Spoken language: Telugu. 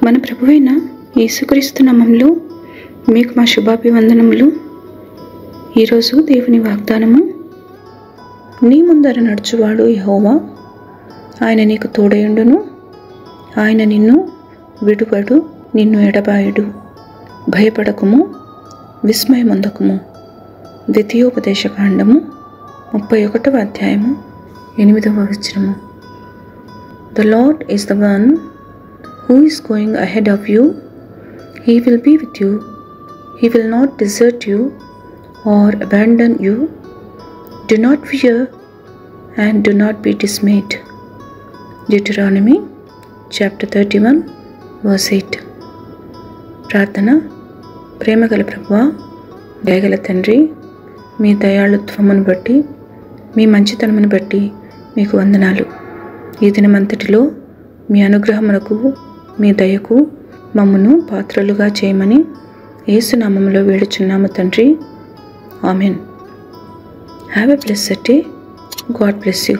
మన ప్రభువైన యేసుక్రీస్తు నామములో మీకు మా శుభాభివందనములు. ఈరోజు దేవుని వాగ్దానము, నీ ముందర నడుచువాడు యెహోవా, ఆయన నీకు తోడయుండును, ఆయన నిన్ను విడువడు, నిన్ను ఎడబాయుడు. భయపడకుము, విస్మయముందకుము. ద్వితీయోపదేశకాండము 31వ అధ్యాయము 8వ వచనము. The Lord is the one who is going ahead of you. He will be with you. He will not desert you or abandon you. Do not fear and do not be dismayed. Deuteronomy chapter 31 verse 8. ప్రార్థన. ప్రేమగల ప్రభువా, దయగల తండ్రి, మీ దయాళుత్వమును బట్టి, మీ మంచితనమును బట్టి మీకు వందనాలు. ఈ దినమంతటిలో మీ అనుగ్రహమునకు, మీ దయకు మమ్మును పాత్రలుగా చేయమని యేసు నామములో వేడుచున్నాము తండ్రి. Amen. Have a blessed day. God bless you.